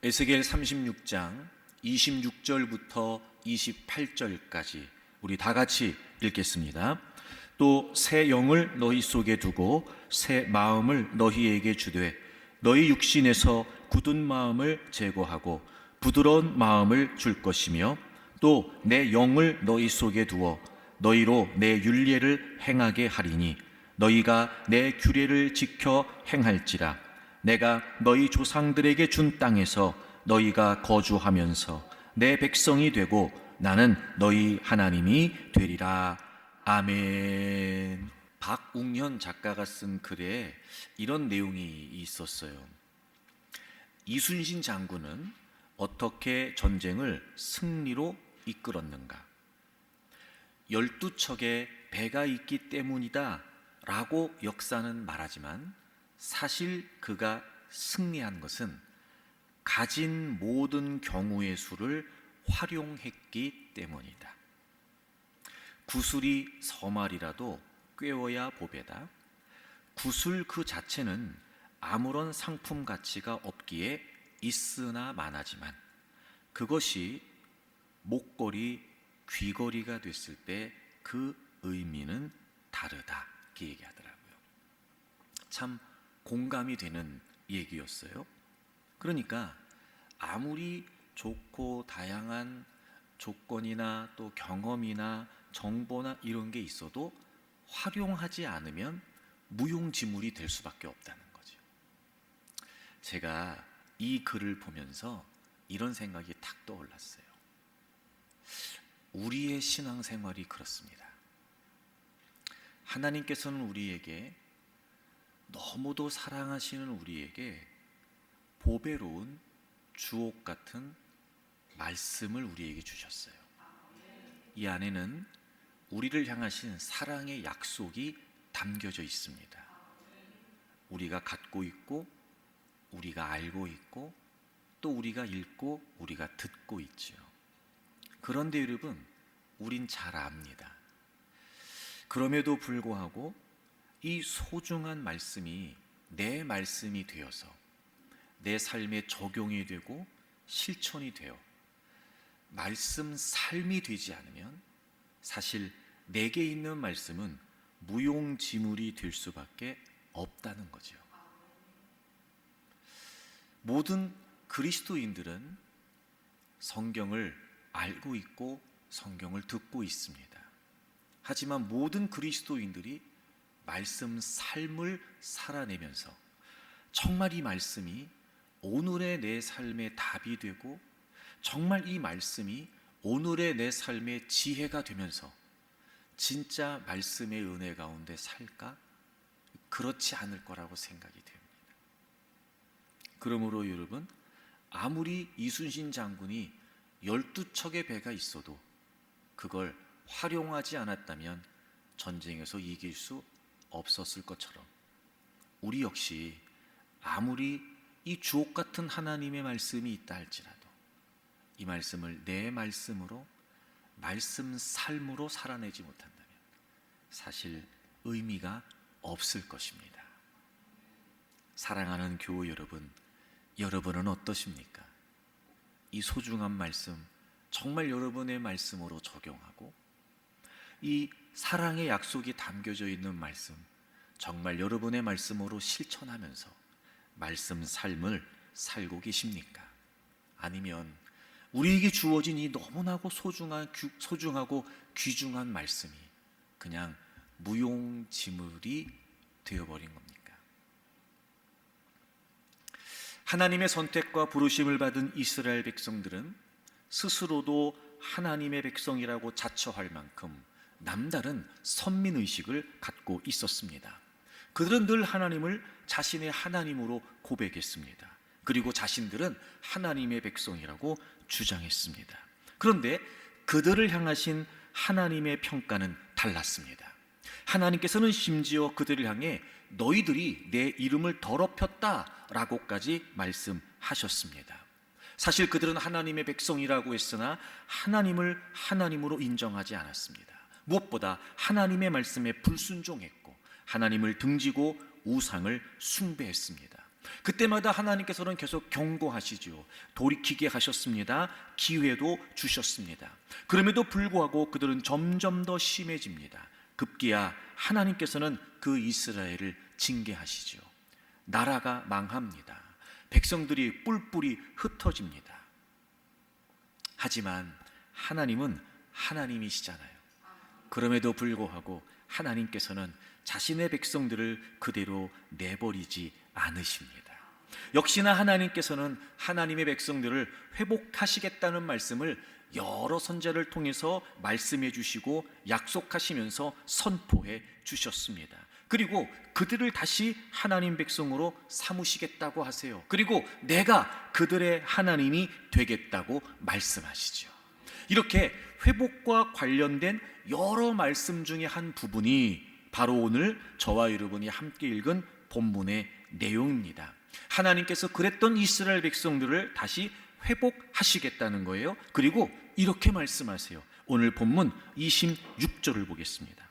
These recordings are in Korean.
에스겔 36장 26절부터 28절까지 우리 다 같이 읽겠습니다. 또 새 영을 너희 속에 두고 새 마음을 너희에게 주되 너희 육신에서 굳은 마음을 제거하고 부드러운 마음을 줄 것이며 또 내 영을 너희 속에 두어 너희로 내 율례를 행하게 하리니 너희가 내 규례를 지켜 행할지라. 내가 너희 조상들에게 준 땅에서 너희가 거주하면서 내 백성이 되고 나는 너희 하나님이 되리라. 아멘. 박웅현 작가가 쓴 글에 이런 내용이 있었어요. 이순신 장군은 어떻게 전쟁을 승리로 이끌었는가? 12척의 배가 있기 때문이다 라고 역사는 말하지만 사실 그가 승리한 것은 가진 모든 경우의 수를 활용했기 때문이다. 구슬이 서말이라도 꿰어야 보배다. 구슬 그 자체는 아무런 상품 가치가 없기에 있으나 마나지만 그것이 목걸이, 귀걸이가 됐을 때 그 의미는 다르다. 이렇게 얘기하더라고요. 참 공감이 되는 얘기였어요. 그러니까 아무리 좋고 다양한 조건이나 또 경험이나 정보나 이런 게 있어도 활용하지 않으면 무용지물이 될 수밖에 없다는 거죠. 제가 이 글을 보면서 이런 생각이 탁 떠올랐어요. 우리의 신앙생활이 그렇습니다. 하나님께서는 우리에게 너무도 사랑하시는 우리에게 보배로운 주옥 같은 말씀을 우리에게 주셨어요. 이 안에는 우리를 향하신 사랑의 약속이 담겨져 있습니다. 우리가 갖고 있고 우리가 알고 있고 또 우리가 읽고 우리가 듣고 있죠. 그런데 여러분, 우린 잘 압니다. 그럼에도 불구하고 이 소중한 말씀이 내 말씀이 되어서 내 삶에 적용이 되고 실천이 되어 말씀 삶이 되지 않으면 사실 내게 있는 말씀은 무용지물이 될 수밖에 없다는 거죠. 모든 그리스도인들은 성경을 알고 있고 성경을 듣고 있습니다. 하지만 모든 그리스도인들이 말씀 삶을 살아내면서 정말 이 말씀이 오늘의 내 삶의 답이 되고 정말 이 말씀이 오늘의 내 삶의 지혜가 되면서 진짜 말씀의 은혜 가운데 살까? 그렇지 않을 거라고 생각이 됩니다. 그러므로 여러분, 아무리 이순신 장군이 12척의 배가 있어도 그걸 활용하지 않았다면 전쟁에서 이길 수 없었을 것처럼 우리 역시 아무리 이 주옥 같은 하나님의 말씀이 있다 할지라도 이 말씀을 내 말씀으로 말씀 삶으로 살아내지 못한다면 사실 의미가 없을 것입니다. 사랑하는 교우 여러분, 여러분은 어떠십니까? 이 소중한 말씀 정말 여러분의 말씀으로 적용하고 이 사랑의 약속이 담겨져 있는 말씀 정말 여러분의 말씀으로 실천하면서 말씀 삶을 살고 계십니까? 아니면 우리에게 주어진 이 너무나도 소중하고 귀중한 말씀이 그냥 무용지물이 되어버린 겁니까? 하나님의 선택과 부르심을 받은 이스라엘 백성들은 스스로도 하나님의 백성이라고 자처할 만큼 남다른 선민의식을 갖고 있었습니다. 그들은 늘 하나님을 자신의 하나님으로 고백했습니다. 그리고 자신들은 하나님의 백성이라고 주장했습니다. 그런데 그들을 향하신 하나님의 평가는 달랐습니다. 하나님께서는 심지어 그들을 향해 너희들이 내 이름을 더럽혔다 라고까지 말씀하셨습니다. 사실 그들은 하나님의 백성이라고 했으나 하나님을 하나님으로 인정하지 않았습니다. 무엇보다 하나님의 말씀에 불순종했고 하나님을 등지고 우상을 숭배했습니다. 그때마다 하나님께서는 계속 경고하시죠. 돌이키게 하셨습니다. 기회도 주셨습니다. 그럼에도 불구하고 그들은 점점 더 심해집니다. 급기야 하나님께서는 그 이스라엘을 징계하시죠. 나라가 망합니다. 백성들이 뿔뿔이 흩어집니다. 하지만 하나님은 하나님이시잖아요. 그럼에도 불구하고 하나님께서는 자신의 백성들을 그대로 내버리지 않으십니다. 역시나 하나님께서는 하나님의 백성들을 회복하시겠다는 말씀을 여러 선지자를 통해서 말씀해 주시고 약속하시면서 선포해 주셨습니다. 그리고 그들을 다시 하나님 백성으로 삼으시겠다고 하세요. 그리고 내가 그들의 하나님이 되겠다고 말씀하시죠. 이렇게 회복과 관련된 여러 말씀 중에 한 부분이 바로 오늘 저와 여러분이 함께 읽은 본문의 내용입니다. 하나님께서 그랬던 이스라엘 백성들을 다시 회복하시겠다는 거예요. 그리고 이렇게 말씀하세요. 오늘 본문 26절을 보겠습니다.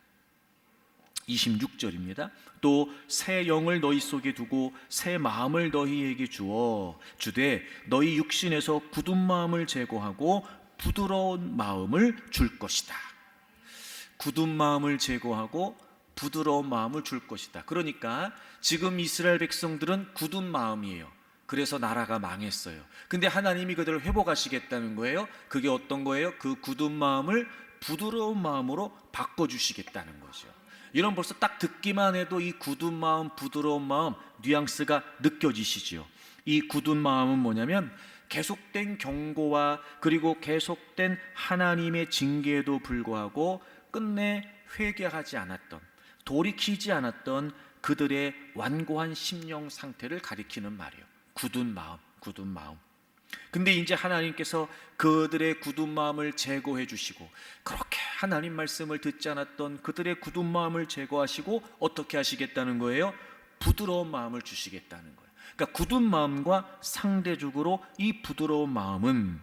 26절입니다. 또 새 영을 너희 속에 두고 새 마음을 너희에게 주어 주되 너희 육신에서 굳은 마음을 제거하고 부드러운 마음을 줄 것이다. 굳은 마음을 제거하고 부드러운 마음을 줄 것이다. 그러니까 지금 이스라엘 백성들은 굳은 마음이에요. 그래서 나라가 망했어요. 근데 하나님이 그들을 회복하시겠다는 거예요. 그게 어떤 거예요? 그 굳은 마음을 부드러운 마음으로 바꿔주시겠다는 거죠. 이런 벌써 딱 듣기만 해도 이 굳은 마음, 부드러운 마음 뉘앙스가 느껴지시죠. 이 굳은 마음은 뭐냐면 계속된 경고와 그리고 계속된 하나님의 징계에도 불구하고 끝내 회개하지 않았던, 돌이키지 않았던 그들의 완고한 심령 상태를 가리키는 말이에요. 굳은 마음, 굳은 마음. 근데 이제 하나님께서 그들의 굳은 마음을 제거해 주시고 그렇게 하나님 말씀을 듣지 않았던 그들의 굳은 마음을 제거하시고 어떻게 하시겠다는 거예요? 부드러운 마음을 주시겠다는 거예요. 그러니까 굳은 마음과 상대적으로 이 부드러운 마음은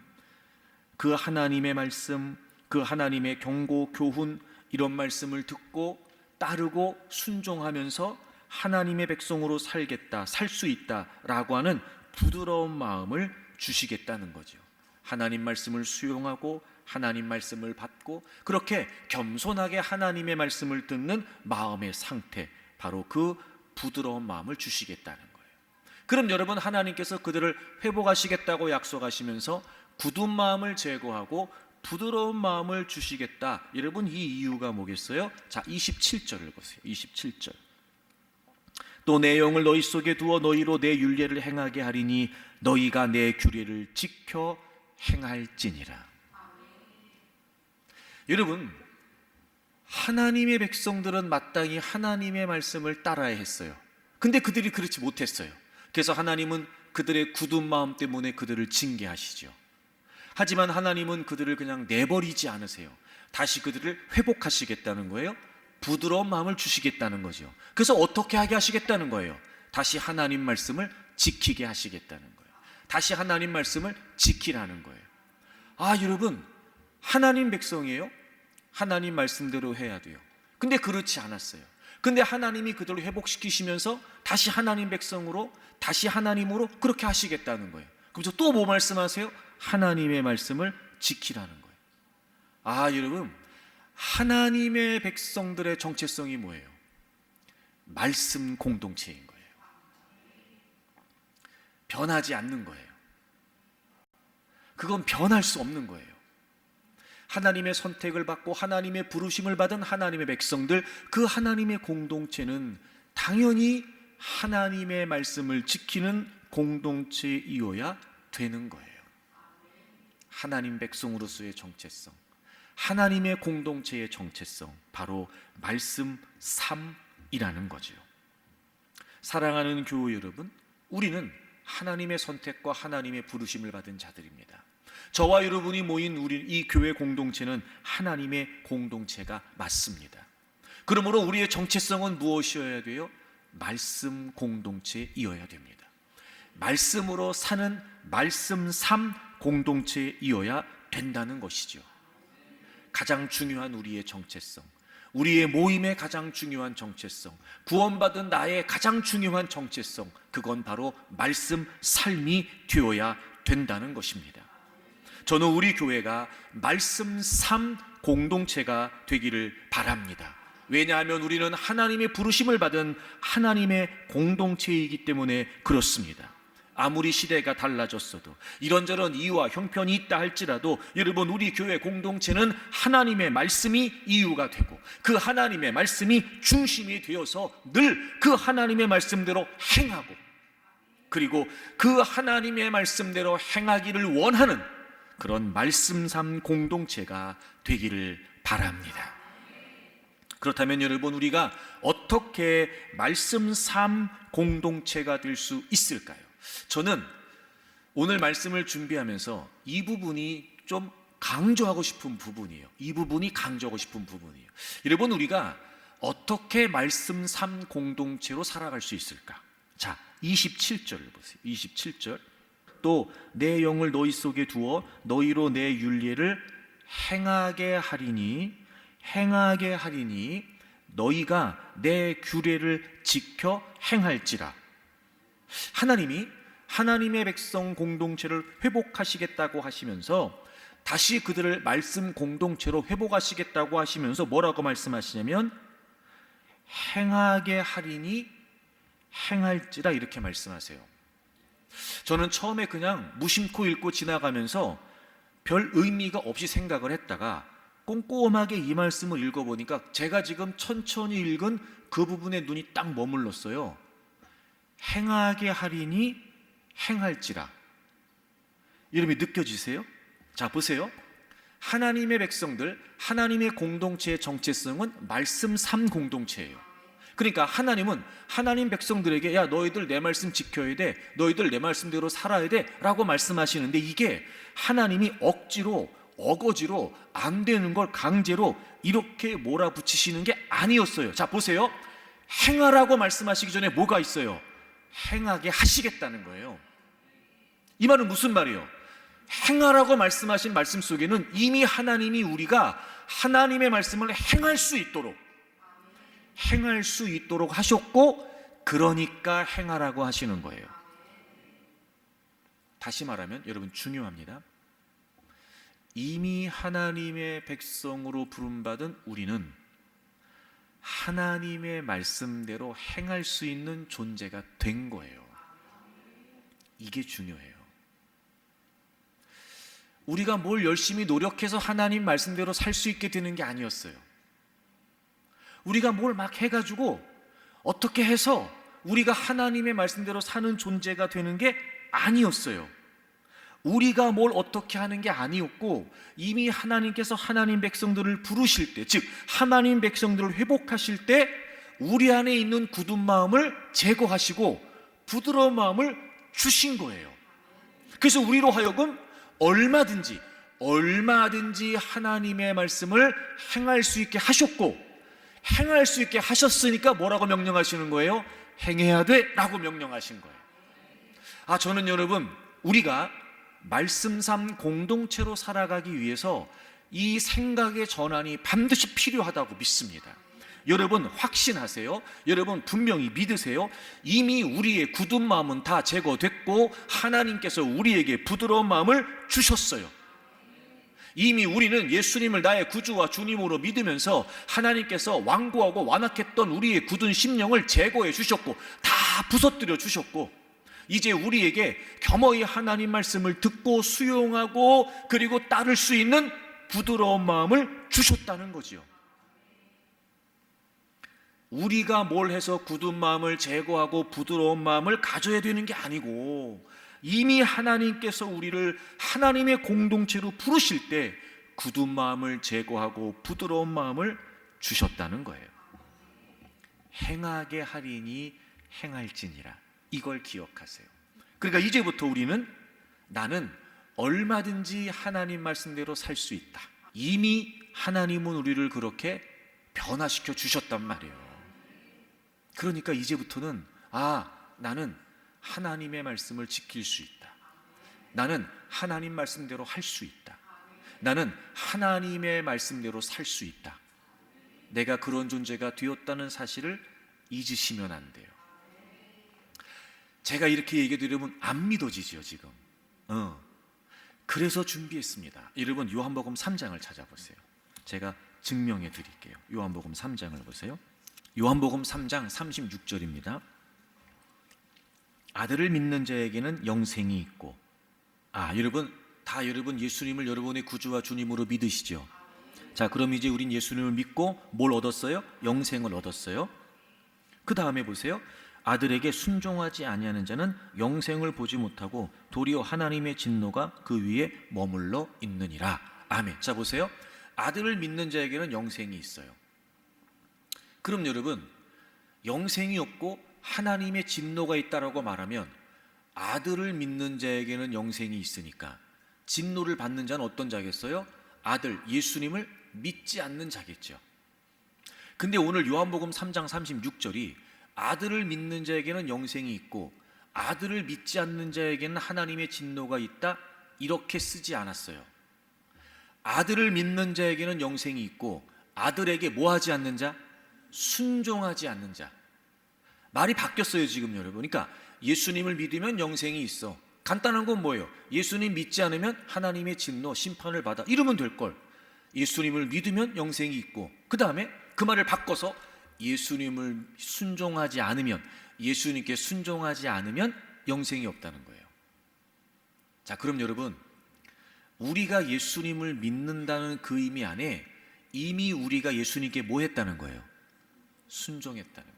그 하나님의 말씀, 그 하나님의 경고, 교훈 이런 말씀을 듣고 따르고 순종하면서 하나님의 백성으로 살겠다, 살 수 있다라고 하는 부드러운 마음을 주시겠다는 거죠. 하나님 말씀을 수용하고 하나님 말씀을 받고 그렇게 겸손하게 하나님의 말씀을 듣는 마음의 상태, 바로 그 부드러운 마음을 주시겠다는 거예요. 그럼 여러분, 하나님께서 그들을 회복하시겠다고 약속하시면서 굳은 마음을 제거하고 부드러운 마음을 주시겠다. 여러분, 이 이유가 뭐겠어요? 자, 27절을 보세요. 27절. 또 내 영을 너희 속에 두어 너희로 내 율례를 행하게 하리니 너희가 내 규례를 지켜 행할지니라. 여러분, 하나님의 백성들은 마땅히 하나님의 말씀을 따라야 했어요. 근데 그들이 그렇지 못했어요. 그래서 하나님은 그들의 굳은 마음 때문에 그들을 징계하시죠. 하지만 하나님은 그들을 그냥 내버리지 않으세요. 다시 그들을 회복하시겠다는 거예요. 부드러운 마음을 주시겠다는 거죠. 그래서 어떻게 하게 하시겠다는 거예요? 다시 하나님 말씀을 지키게 하시겠다는 거예요. 다시 하나님 말씀을 지키라는 거예요. 아, 여러분, 하나님 백성이에요. 하나님 말씀대로 해야 돼요. 근데 그렇지 않았어요. 근데 하나님이 그들을 회복시키시면서 다시 하나님 백성으로, 다시 하나님으로 그렇게 하시겠다는 거예요. 그래서 또 뭐 말씀하세요? 하나님의 말씀을 지키라는 거예요. 아, 여러분, 하나님의 백성들의 정체성이 뭐예요? 말씀 공동체인 거예요. 변하지 않는 거예요. 그건 변할 수 없는 거예요. 하나님의 선택을 받고 하나님의 부르심을 받은 하나님의 백성들, 그 하나님의 공동체는 당연히 하나님의 말씀을 지키는 공동체이어야 되는 거예요. 하나님 백성으로서의 정체성, 하나님의 공동체의 정체성, 바로 말씀 삶이라는 거죠. 사랑하는 교우 여러분, 우리는 하나님의 선택과 하나님의 부르심을 받은 자들입니다. 저와 여러분이 모인 우리 이 교회 공동체는 하나님의 공동체가 맞습니다. 그러므로 우리의 정체성은 무엇이어야 돼요? 말씀 공동체이어야 됩니다. 말씀으로 사는 말씀 삶 공동체이어야 된다는 것이죠. 가장 중요한 우리의 정체성, 우리의 모임의 가장 중요한 정체성, 구원받은 나의 가장 중요한 정체성, 그건 바로 말씀 삶이 되어야 된다는 것입니다. 저는 우리 교회가 말씀 삶 공동체가 되기를 바랍니다. 왜냐하면 우리는 하나님의 부르심을 받은 하나님의 공동체이기 때문에 그렇습니다. 아무리 시대가 달라졌어도 이런저런 이유와 형편이 있다 할지라도 여러분, 우리 교회 공동체는 하나님의 말씀이 이유가 되고 그 하나님의 말씀이 중심이 되어서 늘 그 하나님의 말씀대로 행하고, 그리고 그 하나님의 말씀대로 행하기를 원하는 그런 말씀 삶 공동체가 되기를 바랍니다. 그렇다면 여러분, 우리가 어떻게 말씀 삶 공동체가 될 수 있을까요? 저는 오늘 말씀을 준비하면서 이 부분이 좀 강조하고 싶은 부분이에요. 이 부분이 강조하고 싶은 부분이에요. 여러분, 우리가 어떻게 말씀 삶 공동체로 살아갈 수 있을까? 자, 27절을 보세요. 27절. 또 내 영을 너희 속에 두어 너희로 내 율례를 행하게 하리니 너희가 내 규례를 지켜 행할지라. 하나님이 하나님의 백성 공동체를 회복하시겠다고 하시면서, 다시 그들을 말씀 공동체로 회복하시겠다고 하시면서 뭐라고 말씀하시냐면 행하게 하리니 행할지라, 이렇게 말씀하세요. 저는 처음에 그냥 무심코 읽고 지나가면서 별 의미가 없이 생각을 했다가 꼼꼼하게 이 말씀을 읽어보니까 제가 지금 천천히 읽은 그 부분에 눈이 딱 머물렀어요. 행하게 하리니 행할지라. 이름이 느껴지세요? 자, 보세요. 하나님의 백성들, 하나님의 공동체의 정체성은 말씀 삶 공동체예요. 그러니까 하나님은 하나님 백성들에게 야, 너희들 내 말씀 지켜야 돼, 너희들 내 말씀대로 살아야 돼 라고 말씀하시는데, 이게 하나님이 억지로 어거지로 안 되는 걸 강제로 이렇게 몰아붙이시는 게 아니었어요. 자, 보세요. 행하라고 말씀하시기 전에 뭐가 있어요? 행하게 하시겠다는 거예요. 이 말은 무슨 말이에요? 행하라고 말씀하신 말씀 속에는 이미 하나님이 우리가 하나님의 말씀을 행할 수 있도록 하셨고, 그러니까 행하라고 하시는 거예요. 다시 말하면 여러분, 중요합니다. 이미 하나님의 백성으로 부름받은 우리는 하나님의 말씀대로 행할 수 있는 존재가 된 거예요. 이게 중요해요. 우리가 뭘 열심히 노력해서 하나님 말씀대로 살 수 있게 되는 게 아니었어요. 우리가 뭘 막 해가지고 어떻게 해서 우리가 하나님의 말씀대로 사는 존재가 되는 게 아니었어요. 우리가 뭘 어떻게 하는 게 아니었고, 이미 하나님께서 하나님 백성들을 부르실 때, 즉 하나님 백성들을 회복하실 때 우리 안에 있는 굳은 마음을 제거하시고 부드러운 마음을 주신 거예요. 그래서 우리로 하여금 얼마든지 하나님의 말씀을 행할 수 있게 하셨고, 행할 수 있게 하셨으니까 뭐라고 명령하시는 거예요? 행해야 돼 라고 명령하신 거예요. 저는 여러분, 우리가 말씀 삶 공동체로 살아가기 위해서 이 생각의 전환이 반드시 필요하다고 믿습니다. 여러분, 확신하세요. 여러분, 분명히 믿으세요. 이미 우리의 굳은 마음은 다 제거됐고 하나님께서 우리에게 부드러운 마음을 주셨어요. 이미 우리는 예수님을 나의 구주와 주님으로 믿으면서 하나님께서 완고하고 완악했던 우리의 굳은 심령을 제거해 주셨고 다 부서뜨려 주셨고, 이제 우리에게 겸허히 하나님 말씀을 듣고 수용하고 그리고 따를 수 있는 부드러운 마음을 주셨다는 거지요. 우리가 뭘 해서 굳은 마음을 제거하고 부드러운 마음을 가져야 되는 게 아니고, 이미 하나님께서 우리를 하나님의 공동체로 부르실 때 굳은 마음을 제거하고 부드러운 마음을 주셨다는 거예요. 행하게 하리니 행할지니라. 이걸 기억하세요. 그러니까 이제부터 우리는 나는 얼마든지 하나님 말씀대로 살 수 있다. 이미 하나님은 우리를 그렇게 변화시켜 주셨단 말이에요. 그러니까 이제부터는 나는 하나님의 말씀을 지킬 수 있다. 나는 하나님 말씀대로 할 수 있다. 나는 하나님의 말씀대로 살 수 있다. 내가 그런 존재가 되었다는 사실을 잊으시면 안 돼요. 제가 이렇게 얘기 드리면 안 믿어지죠 지금. 그래서 준비했습니다. 여러분 요한복음 3장을 찾아보세요. 제가 증명해 드릴게요. 요한복음 3장을 보세요. 요한복음 3장 36절입니다. 아들을 믿는 자에게는 영생이 있고, 여러분 예수님을 여러분의 구주와 주님으로 믿으시죠? 자, 그럼 이제 우린 예수님을 믿고 뭘 얻었어요? 영생을 얻었어요. 그 다음에 보세요. 아들에게 순종하지 아니하는 자는 영생을 보지 못하고 도리어 하나님의 진노가 그 위에 머물러 있느니라. 아멘. 자, 보세요. 아들을 믿는 자에게는 영생이 있어요. 그럼 여러분, 영생이 없고 하나님의 진노가 있다라고 말하면 아들을 믿는 자에게는 영생이 있으니까 진노를 받는 자는 어떤 자겠어요? 아들, 예수님을 믿지 않는 자겠죠. 근데 오늘 요한복음 3장 36절이 아들을 믿는 자에게는 영생이 있고 아들을 믿지 않는 자에게는 하나님의 진노가 있다, 이렇게 쓰지 않았어요. 아들을 믿는 자에게는 영생이 있고 아들에게 뭐 하지 않는 자? 순종하지 않는 자. 말이 바뀌었어요 지금 여러분. 그러니까 예수님을 믿으면 영생이 있어. 간단한 건 뭐예요? 예수님 믿지 않으면 하나님의 진노, 심판을 받아, 이러면 될걸. 예수님을 믿으면 영생이 있고, 그 다음에 그 말을 바꿔서 예수님을 순종하지 않으면, 예수님께 순종하지 않으면 영생이 없다는 거예요. 자, 그럼 여러분, 우리가 예수님을 믿는다는 그 의미 안에 이미 우리가 예수님께 뭐 했다는 거예요? 순종했다는 거예요.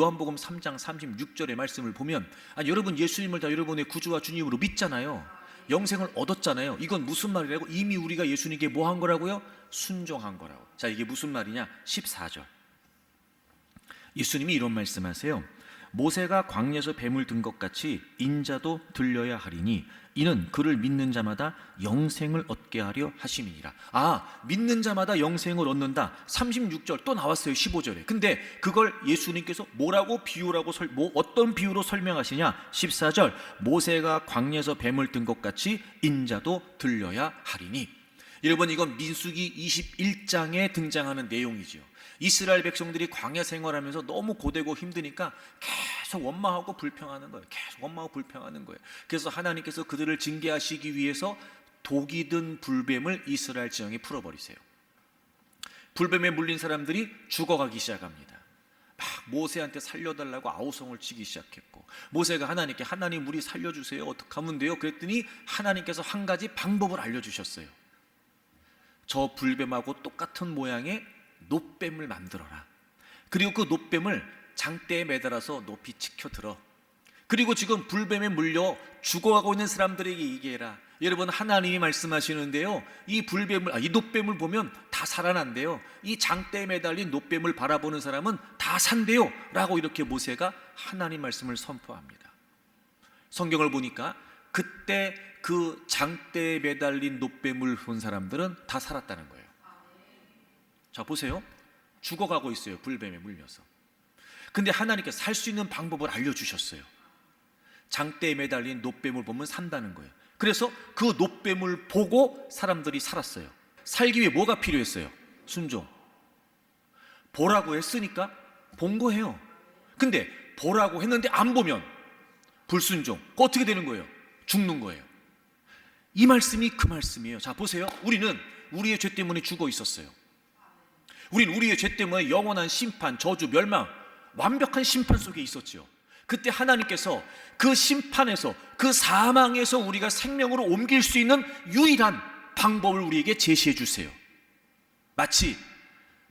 요한복음 3장 36절의 말씀을 보면, 여러분 예수님을 다 여러분의 구주와 주님으로 믿잖아요. 영생을 얻었잖아요. 이건 무슨 말이라고? 이미 우리가 예수님께 뭐 한 거라고요? 순종한 거라고. 자, 이게 무슨 말이냐? 14절. 예수님이 이런 말씀하세요. 모세가 광야에서 뱀을 든 것 같이 인자도 들려야 하리니 이는 그를 믿는 자마다 영생을 얻게 하려 하심이니라. 믿는 자마다 영생을 얻는다. 36절 또 나왔어요. 15절에. 근데 그걸 예수님께서 뭐라고 비유라고 어떤 비유로 설명하시냐? 14절. 모세가 광야에서 뱀을 든 것 같이 인자도 들려야 하리니. 여러분, 이건 민수기 21장에 등장하는 내용이죠. 이스라엘 백성들이 광야 생활하면서 너무 고되고 힘드니까 계속 원망하고 불평하는 거예요. 계속 원망하고 불평하는 거예요. 그래서 하나님께서 그들을 징계하시기 위해서 독이 든 불뱀을 이스라엘 지형에 풀어버리세요. 불뱀에 물린 사람들이 죽어가기 시작합니다. 막 모세한테 살려달라고 아우성을 치기 시작했고, 모세가 하나님께, 하나님 우리 살려주세요, 어떻게 하면 돼요? 그랬더니 하나님께서 한 가지 방법을 알려주셨어요. 저 불뱀하고 똑같은 모양의 놋뱀을 만들어라. 그리고 그 놋뱀을 장대에 매달아서 높이 치켜들어. 그리고 지금 불뱀에 물려 죽어가고 있는 사람들에게 얘기해라. 여러분, 하나님이 말씀하시는데요, 이 놋뱀을 보면 다 살아난대요. 이 장대에 매달린 놋뱀을 바라보는 사람은 다 산대요 라고 이렇게 모세가 하나님 말씀을 선포합니다. 성경을 보니까 그때 그 장대에 매달린 놋뱀을 본 사람들은 다 살았다는 거예요. 자, 보세요. 죽어가고 있어요. 불뱀에 물려서. 근데 하나님께서 살 수 있는 방법을 알려주셨어요. 장대에 매달린 놋뱀을 보면 산다는 거예요. 그래서 그 놋뱀을 보고 사람들이 살았어요. 살기 위해 뭐가 필요했어요? 순종. 보라고 했으니까 본 거예요. 근데 보라고 했는데 안 보면 불순종. 어떻게 되는 거예요? 죽는 거예요. 이 말씀이 그 말씀이에요. 자, 보세요. 우리는 우리의 죄 때문에 죽어 있었어요. 우린 우리의 죄 때문에 영원한 심판, 저주, 멸망, 완벽한 심판 속에 있었죠. 그때 하나님께서 그 심판에서, 그 사망에서 우리가 생명으로 옮길 수 있는 유일한 방법을 우리에게 제시해 주세요. 마치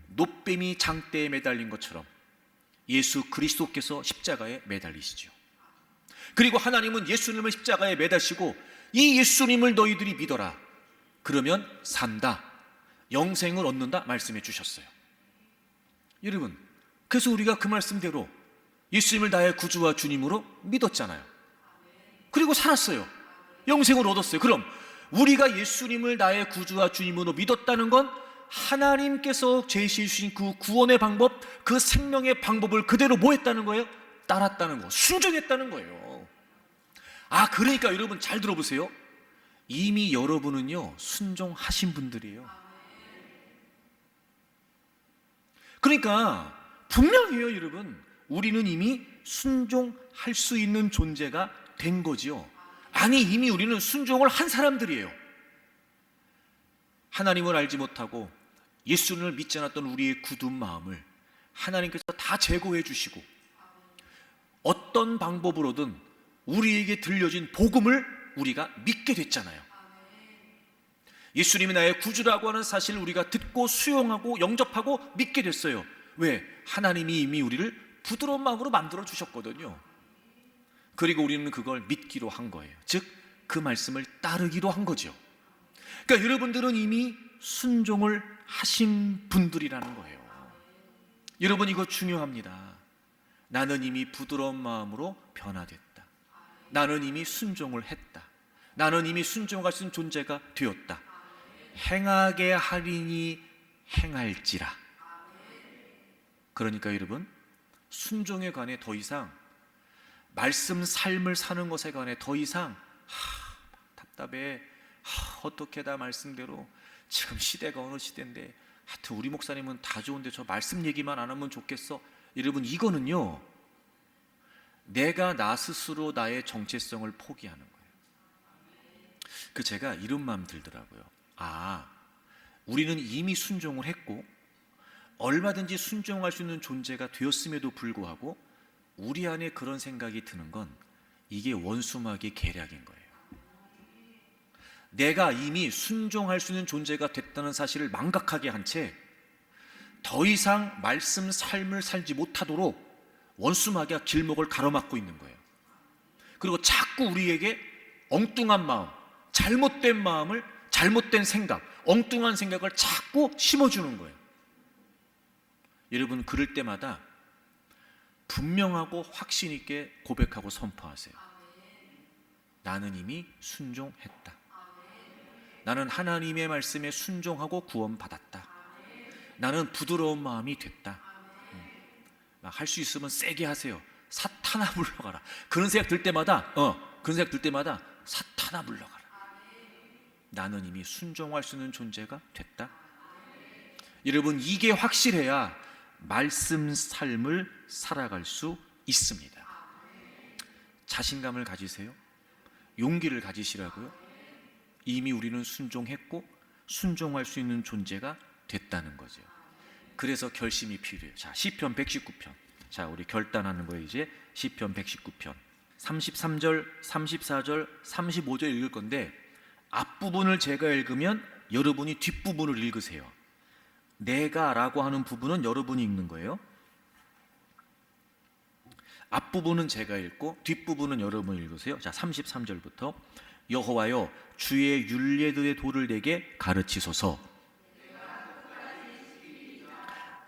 놋뱀이 장대에 매달린 것처럼 예수 그리스도께서 십자가에 매달리시죠. 그리고 하나님은 예수님을 십자가에 매다시고 이 예수님을 너희들이 믿어라. 그러면 산다. 영생을 얻는다 말씀해 주셨어요. 여러분, 그래서 우리가 그 말씀대로 예수님을 나의 구주와 주님으로 믿었잖아요. 그리고 살았어요. 영생을 얻었어요. 그럼 우리가 예수님을 나의 구주와 주님으로 믿었다는 건 하나님께서 제시해 주신 그 구원의 방법, 그 생명의 방법을 그대로 뭐 했다는 거예요? 따랐다는 거, 순종했다는 거예요. 그러니까 여러분 잘 들어보세요. 이미 여러분은요 순종하신 분들이에요. 그러니까 분명해요, 여러분. 우리는 이미 순종할 수 있는 존재가 된 거지요. 아니, 이미 우리는 순종을 한 사람들이에요. 하나님을 알지 못하고 예수를 믿지 않았던 우리의 굳은 마음을 하나님께서 다 제거해 주시고 어떤 방법으로든 우리에게 들려진 복음을 우리가 믿게 됐잖아요. 예수님이 나의 구주라고 하는 사실을 우리가 듣고 수용하고 영접하고 믿게 됐어요. 왜? 하나님이 이미 우리를 부드러운 마음으로 만들어 주셨거든요. 그리고 우리는 그걸 믿기로 한 거예요. 즉, 그 말씀을 따르기로 한 거죠. 그러니까 여러분들은 이미 순종을 하신 분들이라는 거예요. 여러분, 이거 중요합니다. 나는 이미 부드러운 마음으로 변화됐다. 나는 이미 순종을 했다. 나는 이미 순종할 수 있는 존재가 되었다. 행하게 하리니 행할지라. 그러니까 여러분, 순종에 관해 더 이상, 말씀 삶을 사는 것에 관해 더 이상 답답해, 어떻게 다 말씀대로, 지금 시대가 어느 시대인데 하여튼 우리 목사님은 다 좋은데 저 말씀 얘기만 안 하면 좋겠어. 여러분, 이거는요, 내가 나 스스로 나의 정체성을 포기하는 거예요. 제가 이런 마음 들더라고요. 우리는 이미 순종을 했고 얼마든지 순종할 수 있는 존재가 되었음에도 불구하고 우리 안에 그런 생각이 드는 건 이게 원수마귀의 계략인 거예요. 내가 이미 순종할 수 있는 존재가 됐다는 사실을 망각하게 한 채 더 이상 말씀 삶을 살지 못하도록 원수마귀가 길목을 가로막고 있는 거예요. 그리고 자꾸 우리에게 엉뚱한 마음, 잘못된 마음을, 잘못된 생각, 엉뚱한 생각을 자꾸 심어주는 거예요. 여러분, 그럴 때마다 분명하고 확신 있게 고백하고 선포하세요. 나는 이미 순종했다. 나는 하나님의 말씀에 순종하고 구원받았다. 나는 부드러운 마음이 됐다. 할 수 있으면 세게 하세요. 사탄아 물러가라. 그런 생각 들 때마다 사탄아 물러가라. 나는 이미 순종할 수 있는 존재가 됐다. 여러분, 이게 확실해야 말씀 삶을 살아갈 수 있습니다. 자신감을 가지세요. 용기를 가지시라고요. 이미 우리는 순종했고 순종할 수 있는 존재가 됐다는 거죠. 그래서 결심이 필요해요. 자, 시편 119편. 자, 우리 결단하는 거예요. 이제 시편 119편 33절, 34절, 35절 읽을 건데 앞부분을 제가 읽으면 여러분이 뒷부분을 읽으세요. 내가라고 하는 부분은 여러분이 읽는 거예요. 앞부분은 제가 읽고 뒷부분은 여러분이 읽으세요. 자, 33절부터 여호와여, 주의 율례들의 도를 내게 가르치소서.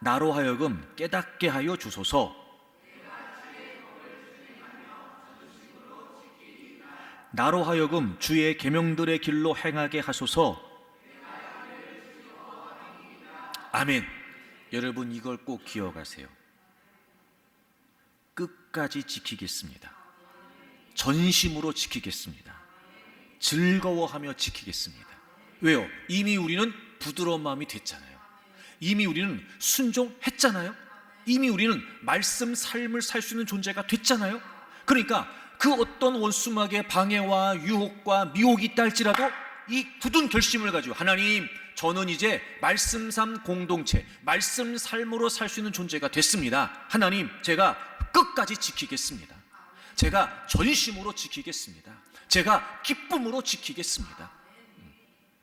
나로 하여금 깨닫게 하여 주소서. 나로 하여금 주의 계명들의 길로 행하게 하소서. 아멘. 여러분, 이걸 꼭 기억하세요. 끝까지 지키겠습니다. 전심으로 지키겠습니다. 즐거워하며 지키겠습니다. 왜요? 이미 우리는 부드러운 마음이 됐잖아요. 이미 우리는 순종했잖아요. 이미 우리는 말씀 삶을 살 수 있는 존재가 됐잖아요. 그러니까 그 어떤 원수마귀의 방해와 유혹과 미혹이 있다 할지라도 이 굳은 결심을 가지고, 하나님, 저는 이제 말씀 삶 공동체, 말씀 삶으로 살 수 있는 존재가 됐습니다. 하나님, 제가 끝까지 지키겠습니다. 제가 전심으로 지키겠습니다. 제가 기쁨으로 지키겠습니다.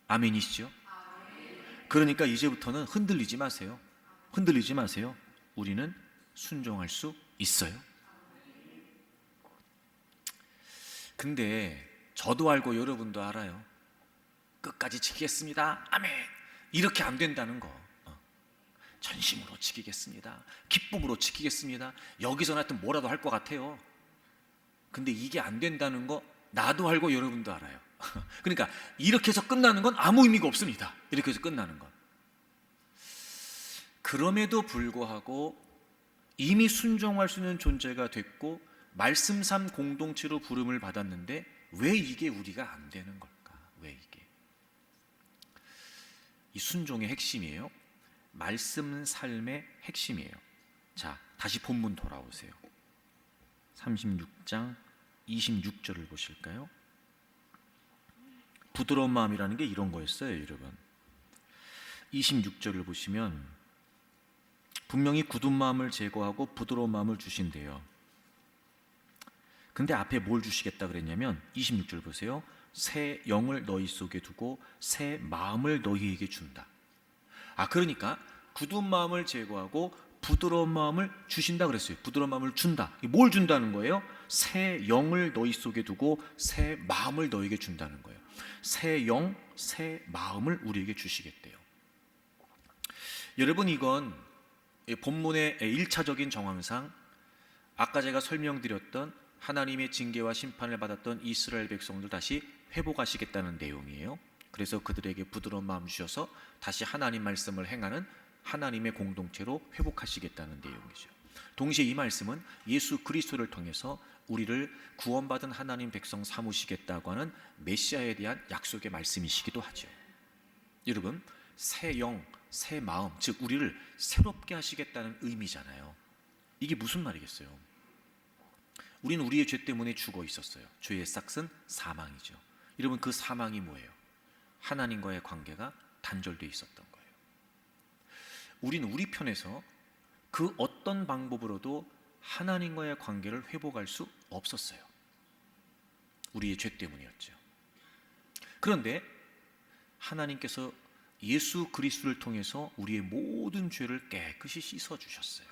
아멘이시죠? 그러니까 이제부터는 흔들리지 마세요. 흔들리지 마세요. 우리는 순종할 수 있어요. 근데 저도 알고 여러분도 알아요. 끝까지 지키겠습니다. 아멘. 이렇게 안 된다는 거. 전심으로 지키겠습니다. 기쁨으로 지키겠습니다. 여기서 하여튼 뭐라도 할 것 같아요. 근데 이게 안 된다는 거 나도 알고 여러분도 알아요. 그러니까 이렇게 해서 끝나는 건 아무 의미가 없습니다. 이렇게 해서 끝나는 건. 그럼에도 불구하고 이미 순종할 수 있는 존재가 됐고 말씀 삶 공동체로 부름을 받았는데 왜 이게 우리가 안 되는 걸까? 왜 이게? 이 순종의 핵심이에요. 말씀 삶의 핵심이에요. 자, 다시 본문 돌아오세요. 36장 26절을 보실까요? 부드러운 마음이라는 게 이런 거였어요, 여러분. 26절을 보시면 분명히 굳은 마음을 제거하고 부드러운 마음을 주신대요. 근데 앞에 뭘 주시겠다 그랬냐면 26절 보세요. 새 영을 너희 속에 두고 새 마음을 너희에게 준다. 그러니까 굳은 마음을 제거하고 부드러운 마음을 주신다 그랬어요. 부드러운 마음을 준다. 뭘 준다는 거예요? 새 영을 너희 속에 두고 새 마음을 너희에게 준다는 거예요. 새 영, 새 마음을 우리에게 주시겠대요. 여러분, 이건 본문의 1차적인 정황상 아까 제가 설명드렸던 하나님의 징계와 심판을 받았던 이스라엘 백성들 다시 회복하시겠다는 내용이에요. 그래서 그들에게 부드러운 마음 주셔서 다시 하나님 말씀을 행하는 하나님의 공동체로 회복하시겠다는 내용이죠. 동시에 이 말씀은 예수 그리스도를 통해서 우리를 구원받은 하나님 백성 삼으시겠다고 하는 메시아에 대한 약속의 말씀이시기도 하죠. 여러분, 새 영, 새 마음, 즉 우리를 새롭게 하시겠다는 의미잖아요. 이게 무슨 말이겠어요? 우리는 우리의 죄 때문에 죽어 있었어요. 죄의 싹은 사망이죠. 여러분, 그 사망이 뭐예요? 하나님과의 관계가 단절되어 있었던 거예요. 우리는 우리 편에서 그 어떤 방법으로도 하나님과의 관계를 회복할 수 없었어요. 우리의 죄 때문이었죠. 그런데 하나님께서 예수 그리스도를 통해서 우리의 모든 죄를 깨끗이 씻어주셨어요.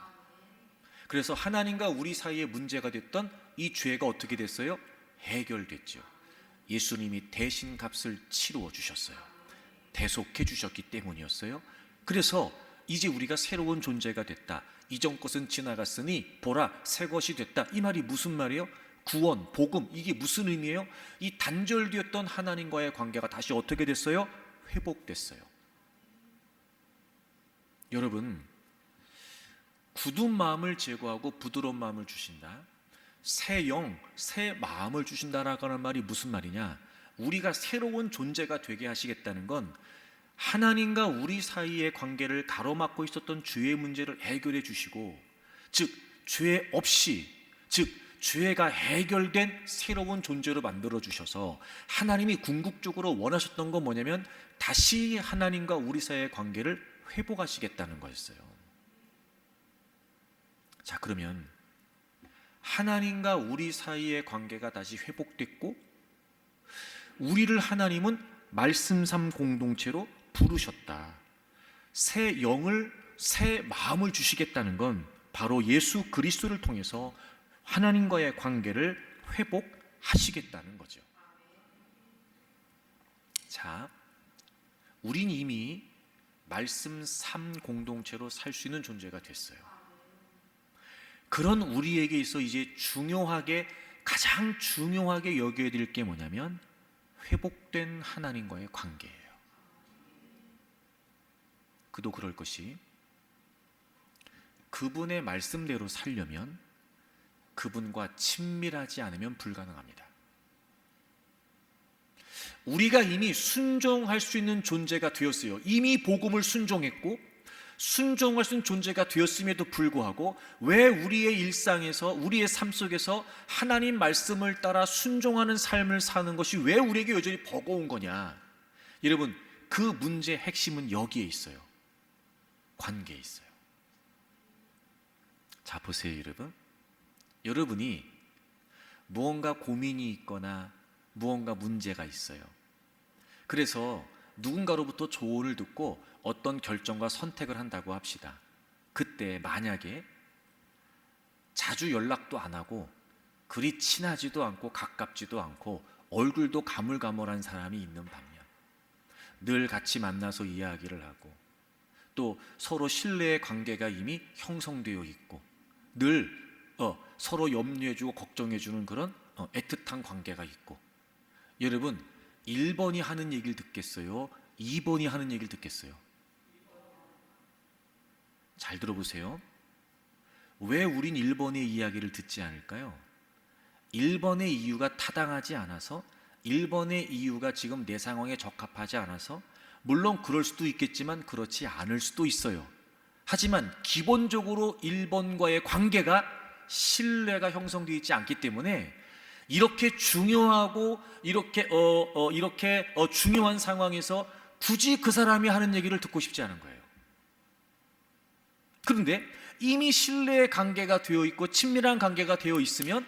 그래서 하나님과 우리 사이에 문제가 됐던 이 죄가 어떻게 됐어요? 해결됐죠. 예수님이 대신 값을 치루어 주셨어요. 대속해 주셨기 때문이었어요. 그래서 이제 우리가 새로운 존재가 됐다. 이전 것은 지나갔으니 보라 새 것이 됐다. 이 말이 무슨 말이에요? 구원, 복음, 이게 무슨 의미예요? 이 단절되었던 하나님과의 관계가 다시 어떻게 됐어요? 회복됐어요. 여러분, 굳은 마음을 제거하고 부드러운 마음을 주신다. 새 영, 새 마음을 주신다라고 하는 말이 무슨 말이냐? 우리가 새로운 존재가 되게 하시겠다는 건 하나님과 우리 사이의 관계를 가로막고 있었던 죄의 문제를 해결해 주시고, 즉 죄 없이, 즉 죄가 해결된 새로운 존재로 만들어 주셔서 하나님이 궁극적으로 원하셨던 건 뭐냐면 다시 하나님과 우리 사이의 관계를 회복하시겠다는 거였어요. 자, 그러면 하나님과 우리 사이의 관계가 다시 회복됐고 우리를 하나님은 말씀 삶 공동체로 부르셨다. 새 영을, 새 마음을 주시겠다는 건 바로 예수 그리스도를 통해서 하나님과의 관계를 회복하시겠다는 거죠. 자, 우린 이미 말씀 삶 공동체로 살 수 있는 존재가 됐어요. 그런 우리에게 있어 이제 가장 중요하게 여겨야 될 게 뭐냐면 회복된 하나님과의 관계예요. 그도 그럴 것이 그분의 말씀대로 살려면 그분과 친밀하지 않으면 불가능합니다. 우리가 이미 순종할 수 있는 존재가 되었어요. 이미 복음을 순종했고 순종할 수 있는 존재가 되었음에도 불구하고 왜 우리의 일상에서, 우리의 삶 속에서 하나님 말씀을 따라 순종하는 삶을 사는 것이 왜 우리에게 여전히 버거운 거냐? 여러분, 그 문제의 핵심은 여기에 있어요. 관계에 있어요. 자, 보세요, 여러분. 여러분이 무언가 고민이 있거나 무언가 문제가 있어요. 그래서 누군가로부터 조언을 듣고 어떤 결정과 선택을 한다고 합시다. 그때 만약에 자주 연락도 안 하고 그리 친하지도 않고 가깝지도 않고 얼굴도 가물가물한 사람이 있는 반면 늘 같이 만나서 이야기를 하고 또 서로 신뢰의 관계가 이미 형성되어 있고 늘 서로 염려해주고 걱정해주는 그런 애틋한 관계가 있고, 여러분 1번이 하는 얘기를 듣겠어요? 2번이 하는 얘기를 듣겠어요? 잘 들어보세요. 왜 우린 1번의 이야기를 듣지 않을까요? 1번의 이유가 타당하지 않아서, 1번의 이유가 지금 내 상황에 적합하지 않아서, 물론 그럴 수도 있겠지만 그렇지 않을 수도 있어요. 하지만 기본적으로 1번과의 관계가 신뢰가 형성되어 있지 않기 때문에 이렇게 중요하고 이렇게 중요한 상황에서 굳이 그 사람이 하는 얘기를 듣고 싶지 않은 거예요. 그런데 이미 신뢰의 관계가 되어 있고 친밀한 관계가 되어 있으면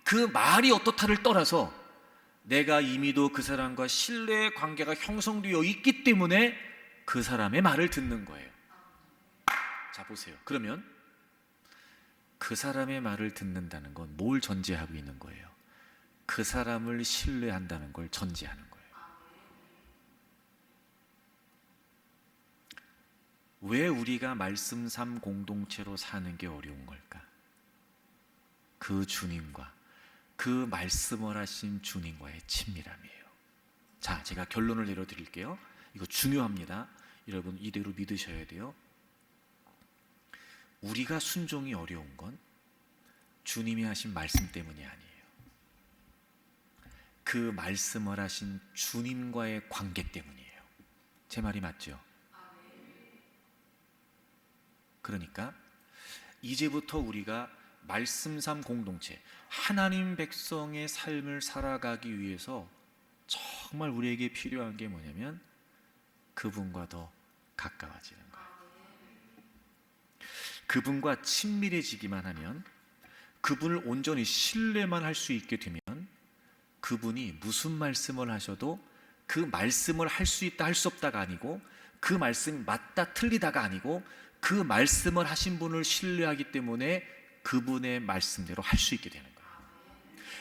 그 말이 어떻다를 떠나서 내가 이미도 그 사람과 신뢰의 관계가 형성되어 있기 때문에 그 사람의 말을 듣는 거예요. 자, 보세요. 그러면 그 사람의 말을 듣는다는 건 뭘 전제하고 있는 거예요? 그 사람을 신뢰한다는 걸 전제하는 거예요. 왜 우리가 말씀 삶 공동체로 사는 게 어려운 걸까? 그 주님과 그 말씀을 하신 주님과의 친밀함이에요. 자, 제가 결론을 내려드릴게요. 이거 중요합니다. 여러분 이대로 믿으셔야 돼요. 우리가 순종이 어려운 건 주님이 하신 말씀 때문이 아니에요. 그 말씀을 하신 주님과의 관계 때문이에요. 제 말이 맞죠? 그러니까 이제부터 우리가 말씀 삶 공동체, 하나님 백성의 삶을 살아가기 위해서 정말 우리에게 필요한 게 뭐냐면 그분과 더 가까워지는 거예요. 그분과 친밀해지기만 하면, 그분을 온전히 신뢰만 할 수 있게 되면 그분이 무슨 말씀을 하셔도 그 말씀을 할 수 있다 할 수 없다가 아니고, 그 말씀이 맞다 틀리다가 아니고, 그 말씀을 하신 분을 신뢰하기 때문에 그분의 말씀대로 할 수 있게 되는 거예요.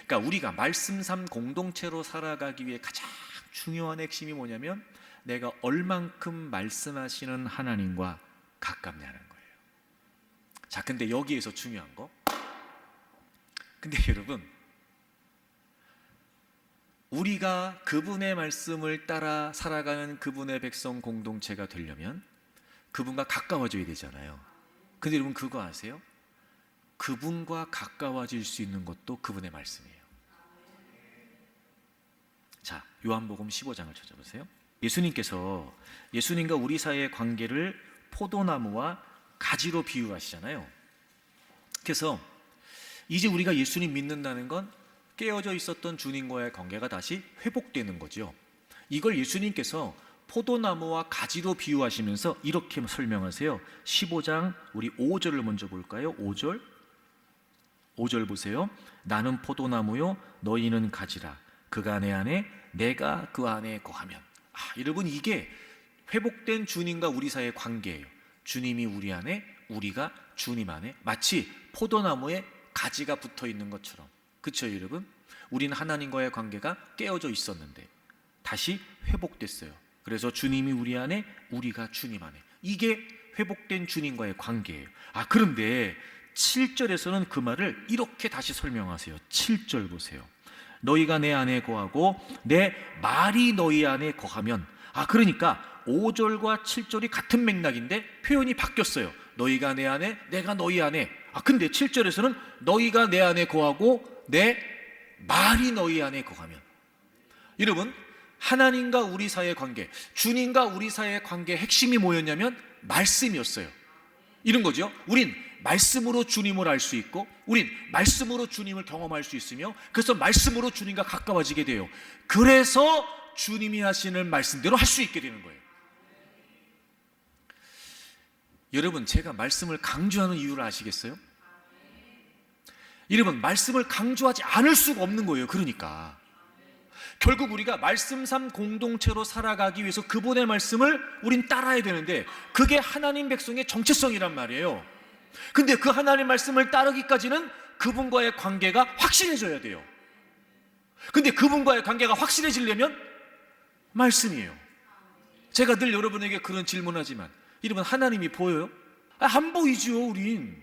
그러니까 우리가 말씀 삶 공동체로 살아가기 위해 가장 중요한 핵심이 뭐냐면 내가 얼만큼 말씀하시는 하나님과 가깝냐는 거예요. 자, 근데 여기에서 중요한 거, 근데 여러분, 우리가 그분의 말씀을 따라 살아가는 그분의 백성 공동체가 되려면 그분과 가까워져야 되잖아요. 근데 여러분 그거 아세요? 그분과 가까워질 수 있는 것도 그분의 말씀이에요. 자, 요한복음 15장을 찾아보세요. 예수님과 우리 사이의 관계를 포도나무와 가지로 비유하시잖아요. 그래서 이제 우리가 예수님 믿는다는 건 깨어져 있었던 주님과의 관계가 다시 회복되는 거죠. 이걸 예수님께서 포도나무와 가지로 비유하시면서 이렇게 설명하세요. 15장 우리 5절을 먼저 볼까요? 5절 보세요. 나는 포도나무요 너희는 가지라. 그가 내 안에 내가 그 안에 거하면. 여러분, 이게 회복된 주님과 우리 사이의 관계예요. 주님이 우리 안에, 우리가 주님 안에, 마치 포도나무에 가지가 붙어 있는 것처럼. 그렇죠, 여러분? 우리는 하나님과의 관계가 깨어져 있었는데 다시 회복됐어요. 그래서 주님이 우리 안에, 우리가 주님 안에. 이게 회복된 주님과의 관계예요. 그런데 7절에서는 그 말을 이렇게 다시 설명하세요. 7절 보세요. 너희가 내 안에 거하고 내 말이 너희 안에 거하면. 그러니까 5절과 7절이 같은 맥락인데 표현이 바뀌었어요. 너희가 내 안에, 내가 너희 안에. 근데 7절에서는 너희가 내 안에 거하고 내 말이 너희 안에 거하면. 여러분, 하나님과 우리 사이의 관계, 주님과 우리 사이의 관계의 핵심이 뭐였냐면 말씀이었어요. 이런 거죠. 우린 말씀으로 주님을 알 수 있고, 우린 말씀으로 주님을 경험할 수 있으며, 그래서 말씀으로 주님과 가까워지게 돼요. 그래서 주님이 하시는 말씀대로 할 수 있게 되는 거예요. 여러분, 제가 말씀을 강조하는 이유를 아시겠어요? 여러분, 말씀을 강조하지 않을 수가 없는 거예요. 그러니까 결국 우리가 말씀 삶 공동체로 살아가기 위해서 그분의 말씀을 우린 따라야 되는데, 그게 하나님 백성의 정체성이란 말이에요. 근데 그 하나님 말씀을 따르기까지는 그분과의 관계가 확실해져야 돼요. 근데 그분과의 관계가 확실해지려면 말씀이에요. 제가 늘 여러분에게 그런 질문하지만, 여러분, 하나님이 보여요? 안 보이죠, 우린.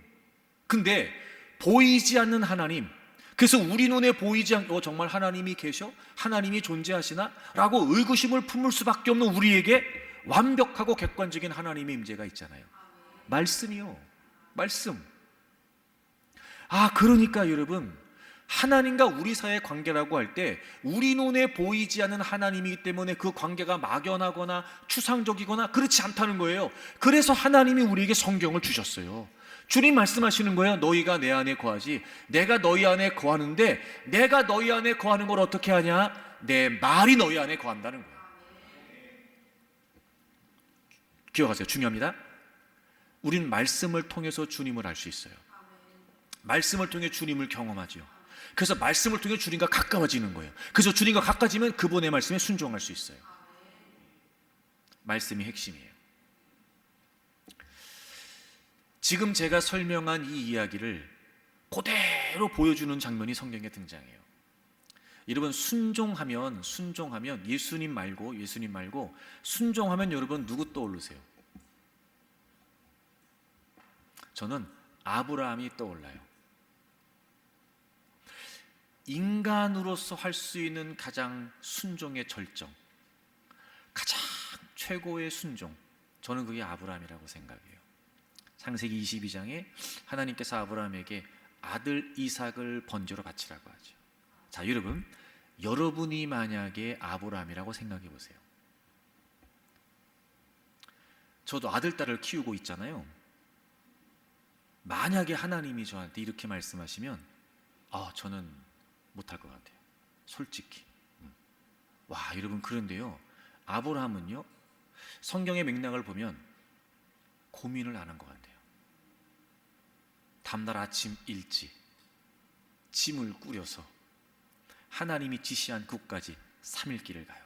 근데 보이지 않는 하나님, 그래서 우리 눈에 보이지 않고 정말 하나님이 계셔? 하나님이 존재하시나? 라고 의구심을 품을 수밖에 없는 우리에게 완벽하고 객관적인 하나님의 임재가 있잖아요. 말씀이요. 말씀. 그러니까 여러분, 하나님과 우리 사이의 관계라고 할 때 우리 눈에 보이지 않는 하나님이기 때문에 그 관계가 막연하거나 추상적이거나 그렇지 않다는 거예요. 그래서 하나님이 우리에게 성경을 주셨어요. 주님 말씀하시는 거예요. 너희가 내 안에 거하지 내가 너희 안에 거하는데, 내가 너희 안에 거하는 걸 어떻게 하냐? 내 말이 너희 안에 거한다는 거예요. 기억하세요. 중요합니다. 우린 말씀을 통해서 주님을 알 수 있어요. 말씀을 통해 주님을 경험하죠. 그래서 말씀을 통해 주님과 가까워지는 거예요. 그래서 주님과 가까워지면 그분의 말씀에 순종할 수 있어요. 말씀이 핵심이에요. 지금 제가 설명한 이 이야기를 그대로 보여주는 장면이 성경에 등장해요. 여러분, 순종하면 예수님 말고 순종하면 여러분 누구 떠오르세요? 저는 아브라함이 떠올라요. 인간으로서 할 수 있는 가장 순종의 절정, 가장 최고의 순종, 저는 그게 아브라함이라고 생각해요. 창세기 22장에 하나님께서 아브라함에게 아들 이삭을 번제로 바치라고 하죠. 자, 여러분이 만약에 아브라함이라고 생각해 보세요. 저도 아들, 딸을 키우고 있잖아요. 만약에 하나님이 저한테 이렇게 말씀하시면 저는 못할 것 같아요. 솔직히. 와, 여러분, 그런데요, 아브라함은요, 성경의 맥락을 보면 고민을 안 한 것 같아요. 다음날 아침 일찍 짐을 꾸려서 하나님이 지시한 곳까지 3일 길을 가요.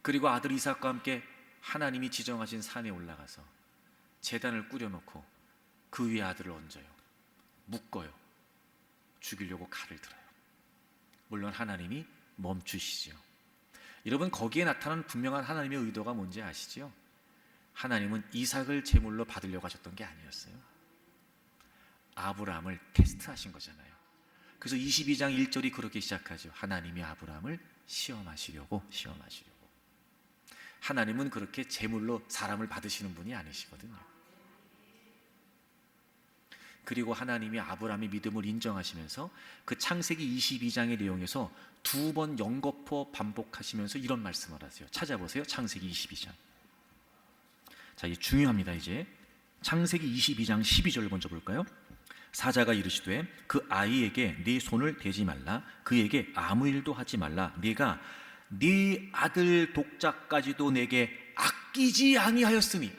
그리고 아들 이삭과 함께 하나님이 지정하신 산에 올라가서 제단을 꾸려놓고 그 위에 아들을 얹어요. 묶어요. 죽이려고 칼을 들어요. 물론 하나님이 멈추시죠. 여러분, 거기에 나타난 분명한 하나님의 의도가 뭔지 아시죠? 하나님은 이삭을 제물로 받으려고 하셨던 게 아니었어요. 아브라함을 테스트하신 거잖아요. 그래서 22장 1절이 그렇게 시작하죠. 하나님이 아브라함을 시험하시려고. 하나님은 그렇게 제물로 사람을 받으시는 분이 아니시거든요. 그리고 하나님이 아브라함의 믿음을 인정하시면서 그 창세기 22장의 내용에서 2번 연거푸 반복하시면서 이런 말씀을 하세요. 찾아보세요. 창세기 22장. 자, 이게 중요합니다. 이제 창세기 22장 12절 먼저 볼까요? 사자가 이르시되 그 아이에게 네 손을 대지 말라, 그에게 아무 일도 하지 말라. 네가 네 아들 독자까지도 내게 아끼지 아니하였으니.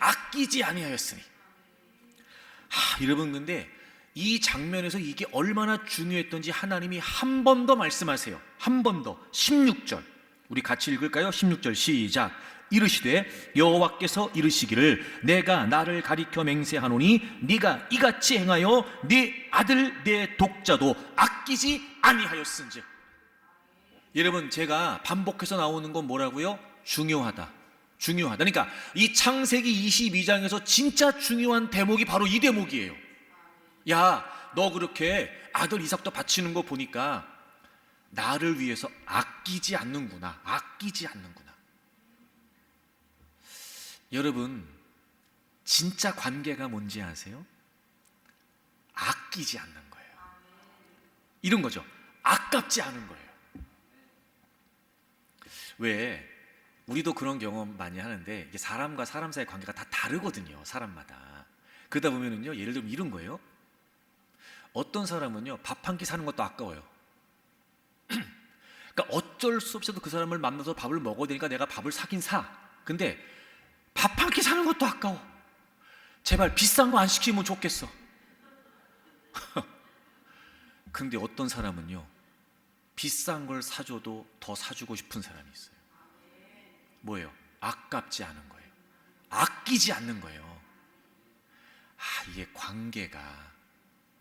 여러분, 근데 이 장면에서 이게 얼마나 중요했던지 하나님이 한 번 더 말씀하세요. 한 번 더. 16절 우리 같이 읽을까요? 16절 시작. 이르시되 여호와께서 이르시기를 내가 나를 가리켜 맹세하노니 네가 이같이 행하여 네 아들 네 독자도 아끼지 아니하였은즉. 여러분, 제가 반복해서 나오는 건 뭐라고요? 중요하다. 그러니까 이 창세기 22장에서 진짜 중요한 대목이 바로 이 대목이에요. 야, 너 그렇게 아들 이삭도 바치는 거 보니까 나를 위해서 아끼지 않는구나. 여러분, 진짜 관계가 뭔지 아세요? 아끼지 않는 거예요. 이런 거죠. 아깝지 않은 거예요. 왜 우리도 그런 경험 많이 하는데, 이게 사람과 사람 사이의 관계가 다 다르거든요. 사람마다. 그러다 보면은요, 예를 들면 이런 거예요. 어떤 사람은요, 밥 한 끼 사는 것도 아까워요. 그러니까 어쩔 수 없어도 그 사람을 만나서 밥을 먹어야 되니까 내가 밥을 사긴 사. 근데 밥 한 끼 사는 것도 아까워. 제발 비싼 거 안 시키면 좋겠어. 근데 어떤 사람은요, 비싼 걸 사줘도 더 사주고 싶은 사람이 있어요. 뭐예요? 아깝지 않은 거예요. 아끼지 않는 거예요. 이게 관계가,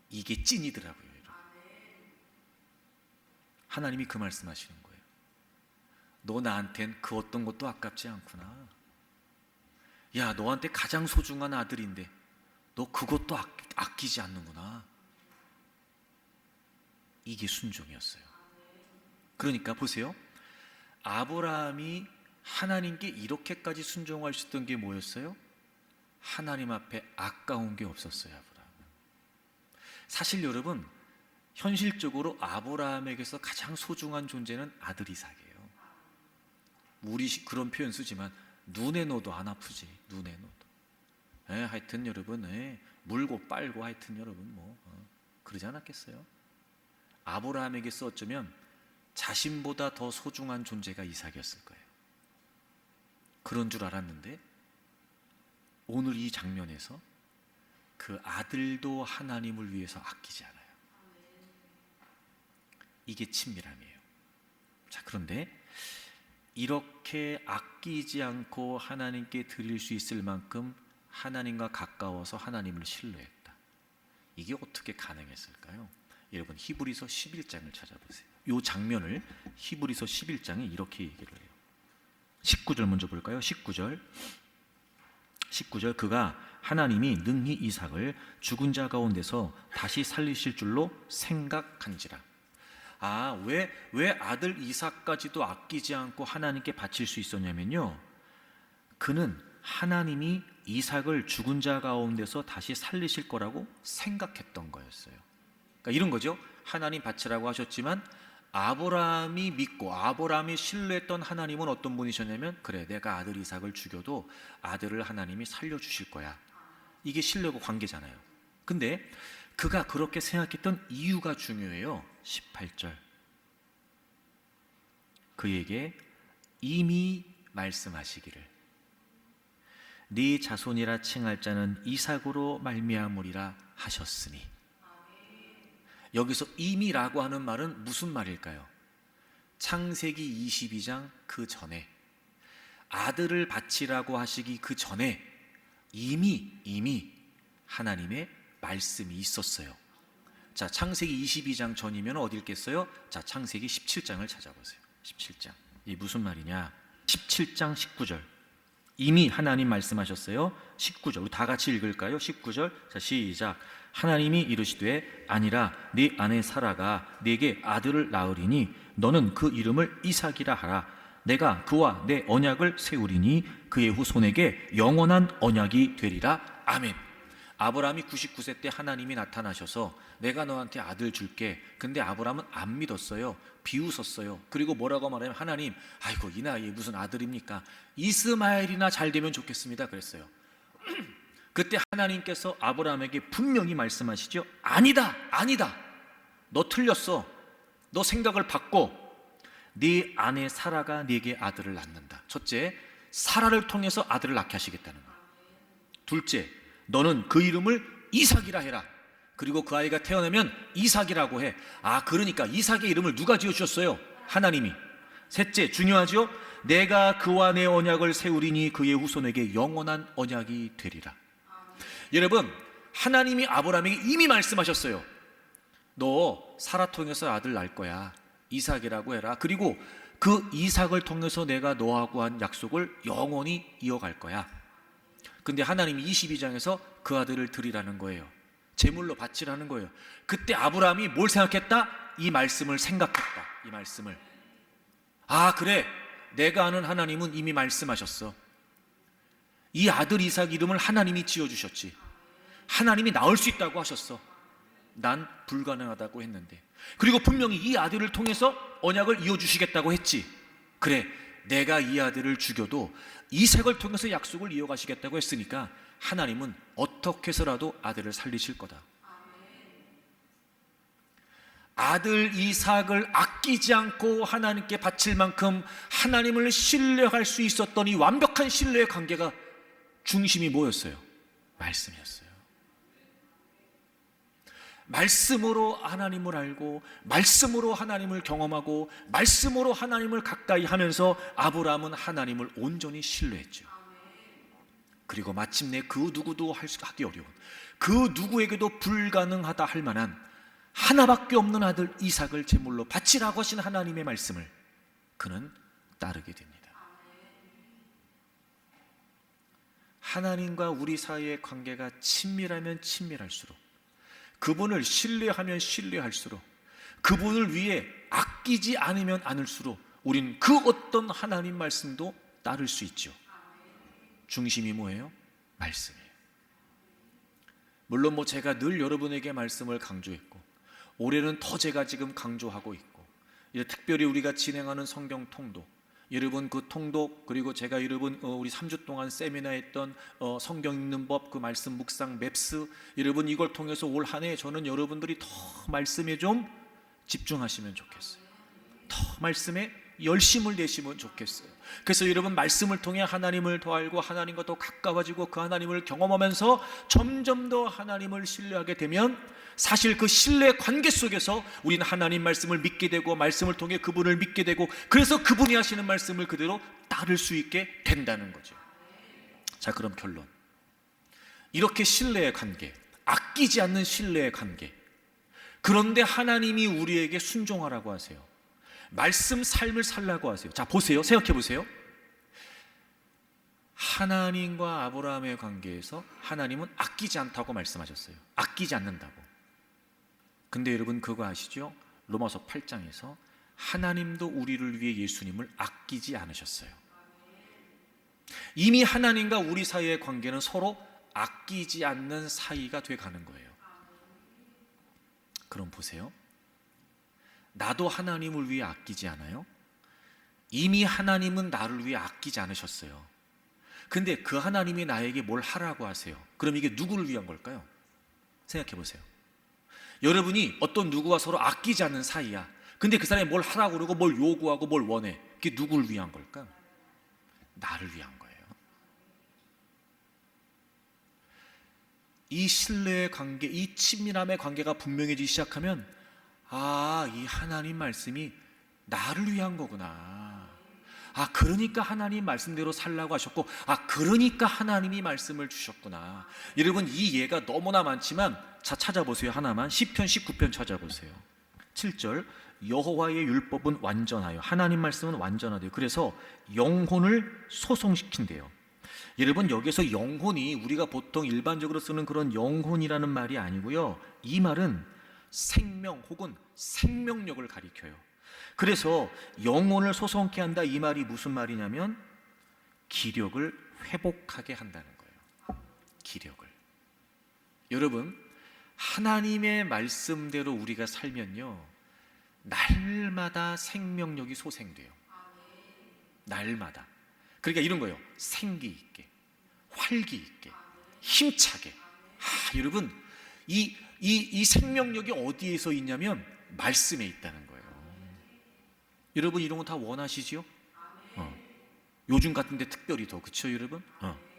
이게 찐이더라고요. 하나님이 그 말씀하시는 거예요. 너 나한텐 그 어떤 것도 아깝지 않구나. 야, 너한테 가장 소중한 아들인데 너 그것도 아끼지 않는구나. 이게 순종이었어요. 그러니까 보세요. 아브라함이 하나님께 이렇게까지 순종할 수 있던 게 뭐였어요? 하나님 앞에 아까운 게 없었어요. 아브라함은. 사실 여러분, 현실적으로 아브라함에게서 가장 소중한 존재는 아들 이삭이에요. 우리 그런 표현 쓰지만 눈에 넣어도 안 아프지. 눈에 넣어도. 하여튼 여러분, 물고 빨고 하여튼 여러분 그러지 않았겠어요? 아브라함에게서 어쩌면 자신보다 더 소중한 존재가 이삭이었을 거예요. 그런 줄 알았는데 오늘 이 장면에서 그 아들도 하나님을 위해서 아끼지 않아요. 이게 친밀함이에요. 자, 그런데 이렇게 아끼지 않고 하나님께 드릴 수 있을 만큼 하나님과 가까워서 하나님을 신뢰했다. 이게 어떻게 가능했을까요? 여러분, 히브리서 11장을 찾아보세요. 이 장면을 히브리서 11장에 이렇게 얘기를 해요. 19절 먼저 볼까요? 19절 그가 하나님이 능히 이삭을 죽은 자 가운데서 다시 살리실 줄로 생각한지라. 왜 아들 이삭까지도 아끼지 않고 하나님께 바칠 수 있었냐면요, 그는 하나님이 이삭을 죽은 자 가운데서 다시 살리실 거라고 생각했던 거였어요. 그러니까 이런 거죠. 하나님 바치라고 하셨지만 아브라함이 믿고 아브라함이 신뢰했던 하나님은 어떤 분이셨냐면, 그래, 내가 아들 이삭을 죽여도 아들을 하나님이 살려주실 거야. 이게 신뢰고 관계잖아요. 근데 그가 그렇게 생각했던 이유가 중요해요. 18절, 그에게 이미 말씀하시기를 네 자손이라 칭할 자는 이삭으로 말미암으리라 하셨으니. 여기서 이미라고 하는 말은 무슨 말일까요? 창세기 22장 그 전에, 아들을 바치라고 하시기 그 전에 이미 하나님의 말씀이 있었어요. 자, 창세기 22장 전이면 어디 있겠어요? 자, 창세기 17장을 찾아보세요. 17장. 이 무슨 말이냐? 17장 19절. 이미 하나님 말씀하셨어요. 19절. 우리 다 같이 읽을까요? 19절. 자, 시작. 하나님이 이르시되 아니라 네 아내 사라가 네게 아들을 낳으리니 너는 그 이름을 이삭이라 하라. 내가 그와 내 언약을 세우리니 그의 후손에게 영원한 언약이 되리라. 아멘. 아브라함이 99세 때 하나님이 나타나셔서 내가 너한테 아들 줄게. 근데 아브라함은 안 믿었어요. 비웃었어요. 그리고 뭐라고 말하면, 하나님, 아이고 이 나이에 무슨 아들입니까? 이스마엘이나 잘 되면 좋겠습니다 그랬어요. 그때 하나님께서 아브라함에게 분명히 말씀하시죠. 아니다. 너 틀렸어. 너 생각을 바꿔. 네 아내 사라가 네게 아들을 낳는다. 첫째, 사라를 통해서 아들을 낳게 하시겠다는 거야. 둘째, 너는 그 이름을 이삭이라 해라. 그리고 그 아이가 태어나면 이삭이라고 해. 그러니까 이삭의 이름을 누가 지어주셨어요? 하나님이. 셋째, 중요하죠? 내가 그와 내 언약을 세우리니 그의 후손에게 영원한 언약이 되리라. 여러분, 하나님이 아브라함에게 이미 말씀하셨어요. 너 사라 통해서 아들 낳을 거야. 이삭이라고 해라. 그리고 그 이삭을 통해서 내가 너하고 한 약속을 영원히 이어갈 거야. 근데 하나님이 22장에서 그 아들을 드리라는 거예요. 제물로 바치라는 거예요. 그때 아브라함이 뭘 생각했다? 이 말씀을 생각했다. 이 말씀을. 그래, 내가 아는 하나님은 이미 말씀하셨어. 이 아들 이삭 이름을 하나님이 지어주셨지. 하나님이 낳을 수 있다고 하셨어. 난 불가능하다고 했는데. 그리고 분명히 이 아들을 통해서 언약을 이어주시겠다고 했지. 그래, 내가 이 아들을 죽여도 이삭을 통해서 약속을 이어가시겠다고 했으니까 하나님은 어떻게 해서라도 아들을 살리실 거다. 아들 이삭을 아끼지 않고 하나님께 바칠 만큼 하나님을 신뢰할 수 있었던 이 완벽한 신뢰의 관계가 중심이 뭐였어요? 말씀이었어요. 말씀으로 하나님을 알고 말씀으로 하나님을 경험하고 말씀으로 하나님을 가까이 하면서 아브라함은 하나님을 온전히 신뢰했죠. 그리고 마침내 그 누구도 하기 어려운, 그 누구에게도 불가능하다 할 만한 하나밖에 없는 아들 이삭을 제물로 바치라고 하신 하나님의 말씀을 그는 따르게 됩니다. 하나님과 우리 사이의 관계가 친밀하면 친밀할수록, 그분을 신뢰하면 신뢰할수록, 그분을 위해 아끼지 않으면 않을수록 우리는 그 어떤 하나님 말씀도 따를 수 있죠. 중심이 뭐예요? 말씀이에요. 물론 제가 늘 여러분에게 말씀을 강조했고 올해는 더 제가 지금 강조하고 있고, 특별히 우리가 진행하는 성경 통독, 여러분 그 통독, 그리고 제가 여러분 우리 3주 동안 세미나 했던 성경 읽는 법, 그 말씀 묵상 맵스, 여러분 이걸 통해서 올 한 해 저는 여러분들이 더 말씀에 좀 집중하시면 좋겠어요. 더 말씀에 열심을 내시면 좋겠어요. 그래서 여러분 말씀을 통해 하나님을 더 알고 하나님과 더 가까워지고 그 하나님을 경험하면서 점점 더 하나님을 신뢰하게 되면, 사실 그 신뢰 관계 속에서 우리는 하나님 말씀을 믿게 되고 말씀을 통해 그분을 믿게 되고, 그래서 그분이 하시는 말씀을 그대로 따를 수 있게 된다는 거죠. 자, 그럼 결론. 이렇게 신뢰의 관계, 아끼지 않는 신뢰의 관계, 그런데 하나님이 우리에게 순종하라고 하세요. 말씀 삶을 살라고 하세요. 자, 보세요. 생각해 보세요. 하나님과 아브라함의 관계에서 하나님은 아끼지 않다고 말씀하셨어요. 아끼지 않는다고. 근데 여러분 그거 아시죠? 로마서 8장에서 하나님도 우리를 위해 예수님을 아끼지 않으셨어요. 이미 하나님과 우리 사이의 관계는 서로 아끼지 않는 사이가 돼 가는 거예요. 그럼 보세요. 나도 하나님을 위해 아끼지 않아요? 이미 하나님은 나를 위해 아끼지 않으셨어요. 근데 그 하나님이 나에게 뭘 하라고 하세요. 그럼 이게 누구를 위한 걸까요? 생각해 보세요. 여러분이 어떤 누구와 서로 아끼지 않는 사이야. 근데 그 사람이 뭘 하라고 그러고 뭘 요구하고 뭘 원해. 그게 누구를 위한 걸까? 나를 위한 거예요. 이 신뢰의 관계, 이 친밀함의 관계가 분명해지기 시작하면, 아, 이 하나님 말씀이 나를 위한 거구나. 아, 그러니까 하나님 말씀대로 살라고 하셨고, 아, 그러니까 하나님이 말씀을 주셨구나. 여러분 이 예가 너무나 많지만, 자, 찾아보세요. 하나만. 시편 19편 찾아보세요. 7절. 여호와의 율법은 완전하여, 하나님 말씀은 완전하대요. 그래서 영혼을 소송시킨대요. 여러분 여기서 영혼이 우리가 보통 일반적으로 쓰는 그런 영혼이라는 말이 아니고요, 이 말은 생명 혹은 생명력을 가리켜요. 그래서 영혼을 소송케 한다, 이 말이 무슨 말이냐면 기력을 회복하게 한다는 거예요. 기력을. 여러분 하나님의 말씀대로 우리가 살면요, 날마다 생명력이 소생돼요. 날마다. 그러니까 이런 거예요. 생기 있게, 활기 있게, 힘차게. 아, 여러분 이 생명력이 어디에서 있냐면 말씀에 있다는 거예요. 여러분 이런 거 다 원하시지요? 요즘 같은데 특별히 더, 그렇죠 여러분?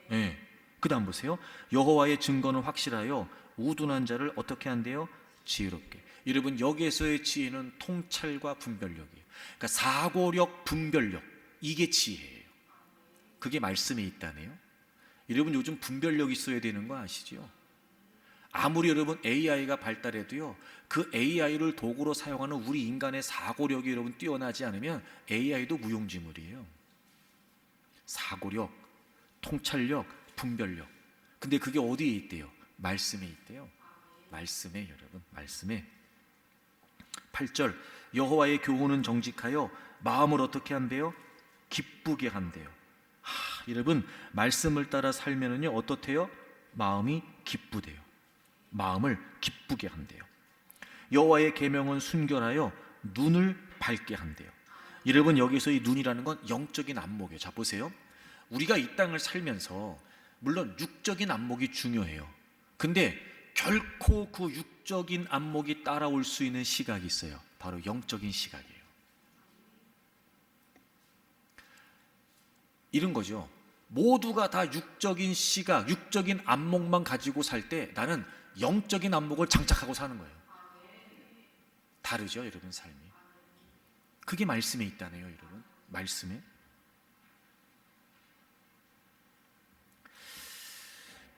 네. 그 다음 보세요. 여호와의 증거는 확실하여 우둔한 자를 어떻게 한대요? 지혜롭게. 여러분 여기에서의 지혜는 통찰과 분별력이에요. 그러니까 사고력, 분별력, 이게 지혜예요. 그게 말씀에 있다네요. 여러분 요즘 분별력 있어야 되는 거 아시죠? 아무리 여러분 AI가 발달해도요, 그 AI를 도구로 사용하는 우리 인간의 사고력이 여러분 뛰어나지 않으면 AI도 무용지물이에요. 사고력, 통찰력, 분별력. 근데 그게 어디에 있대요? 말씀에 있대요. 말씀에, 여러분 말씀에. 8절. 여호와의 교훈은 정직하여 마음을 어떻게 한대요? 기쁘게 한대요. 여러분 말씀을 따라 살면은요 어떻대요? 마음이 기쁘대요. 마음을 기쁘게 한대요. 여호와의 계명은 순결하여 눈을 밝게 한대요. 여러분 여기서 이 눈이라는 건 영적인 안목이에요. 자 보세요. 우리가 이 땅을 살면서 물론 육적인 안목이 중요해요. 근데 결코 그 육적인 안목이 따라올 수 있는 시각이 있어요. 바로 영적인 시각이에요. 이런 거죠. 모두가 다 육적인 시각, 육적인 안목만 가지고 살 때 나는 영적인 안목을 장착하고 사는 거예요. 다르죠 여러분 삶이. 그게 말씀에 있다네요 여러분. 말씀에.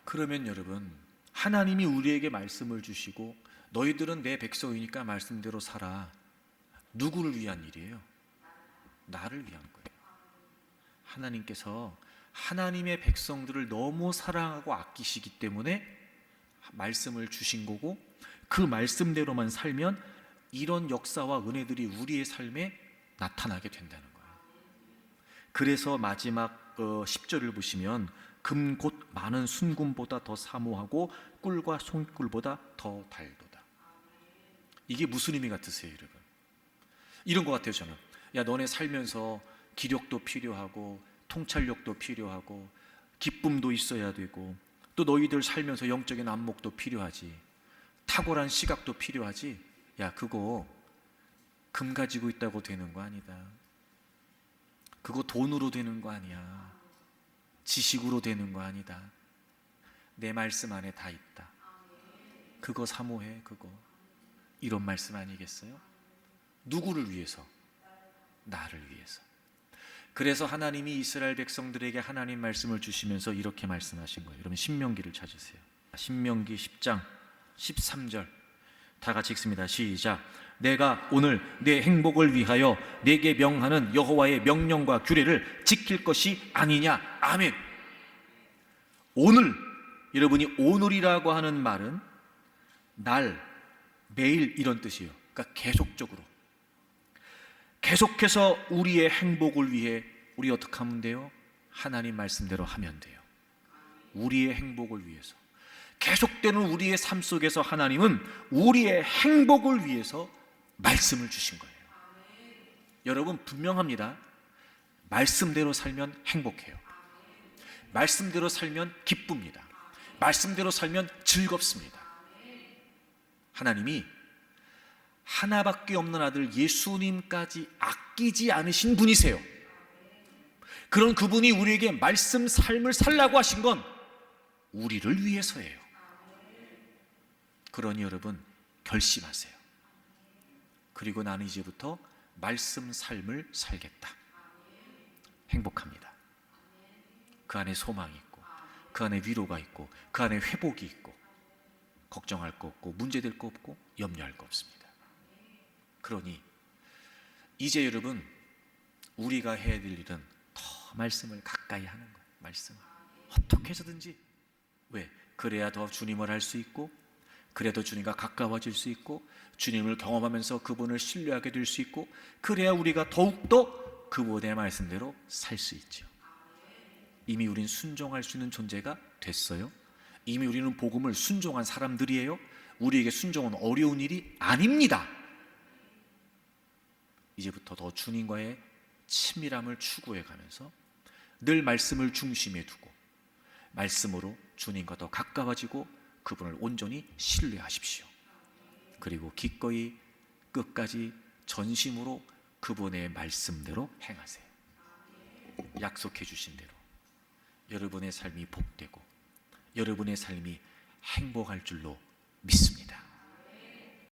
그러면 여러분 하나님이 우리에게 말씀을 주시고 너희들은 내 백성이니까 말씀대로 살아. 누구를 위한 일이에요? 나를 위한 거예요. 하나님께서 하나님의 백성들을 너무 사랑하고 아끼시기 때문에 말씀을 주신 거고, 그 말씀대로만 살면 이런 역사와 은혜들이 우리의 삶에 나타나게 된다는 거예요. 그래서 마지막 10절을 보시면 금 곧 많은 순금보다 더 사모하고 꿀과 송꿀보다 더 달도다. 이게 무슨 의미 같으세요, 여러분? 이런 것 같아요, 저는. 야, 너네 살면서 기력도 필요하고 통찰력도 필요하고 기쁨도 있어야 되고 또 너희들 살면서 영적인 안목도 필요하지, 탁월한 시각도 필요하지. 야, 그거 금 가지고 있다고 되는 거 아니다. 그거 돈으로 되는 거 아니야. 지식으로 되는 거 아니다. 내 말씀 안에 다 있다. 그거 사모해, 그거. 이런 말씀 아니겠어요? 누구를 위해서? 나를 위해서. 그래서 하나님이 이스라엘 백성들에게 하나님 말씀을 주시면서 이렇게 말씀하신 거예요. 여러분 신명기를 찾으세요. 신명기 10장 13절 다 같이 읽습니다. 시작. 내가 오늘 내 행복을 위하여 내게 명하는 여호와의 명령과 규례를 지킬 것이 아니냐. 아멘. 오늘, 여러분이 오늘이라고 하는 말은 날, 매일 이런 뜻이에요. 그러니까 계속해서 우리의 행복을 위해 우리 어떻게 하면 돼요? 하나님 말씀대로 하면 돼요. 우리의 행복을 위해서, 계속되는 우리의 삶 속에서 하나님은 우리의 행복을 위해서 말씀을 주신 거예요. 여러분 분명합니다. 말씀대로 살면 행복해요. 말씀대로 살면 기쁩니다. 말씀대로 살면 즐겁습니다. 하나님이 하나밖에 없는 아들 예수님까지 아끼지 않으신 분이세요. 그런 그분이 우리에게 말씀 삶을 살라고 하신 건 우리를 위해서예요. 그러니 여러분 결심하세요. 그리고 나는 이제부터 말씀 삶을 살겠다. 행복합니다. 그 안에 소망이 있고, 그 안에 위로가 있고, 그 안에 회복이 있고, 걱정할 거 없고, 문제될 거 없고, 염려할 거 없습니다. 그러니 이제 여러분 우리가 해야 될 일은 더 말씀을 가까이 하는 거예요. 말씀을 어떻게 해서든지. 왜? 그래야 더 주님을 알 수 있고, 그래야 더 주님과 가까워질 수 있고, 주님을 경험하면서 그분을 신뢰하게 될 수 있고, 그래야 우리가 더욱더 그분의 말씀대로 살 수 있죠. 이미 우린 순종할 수 있는 존재가 됐어요. 이미 우리는 복음을 순종한 사람들이에요. 우리에게 순종은 어려운 일이 아닙니다. 이제부터 더 주님과의 친밀함을 추구해 가면서 늘 말씀을 중심에 두고 말씀으로 주님과 더 가까워지고 그분을 온전히 신뢰하십시오. 그리고 기꺼이 끝까지 전심으로 그분의 말씀대로 행하세요. 약속해 주신 대로 여러분의 삶이 복되고 여러분의 삶이 행복할 줄로 믿습니다.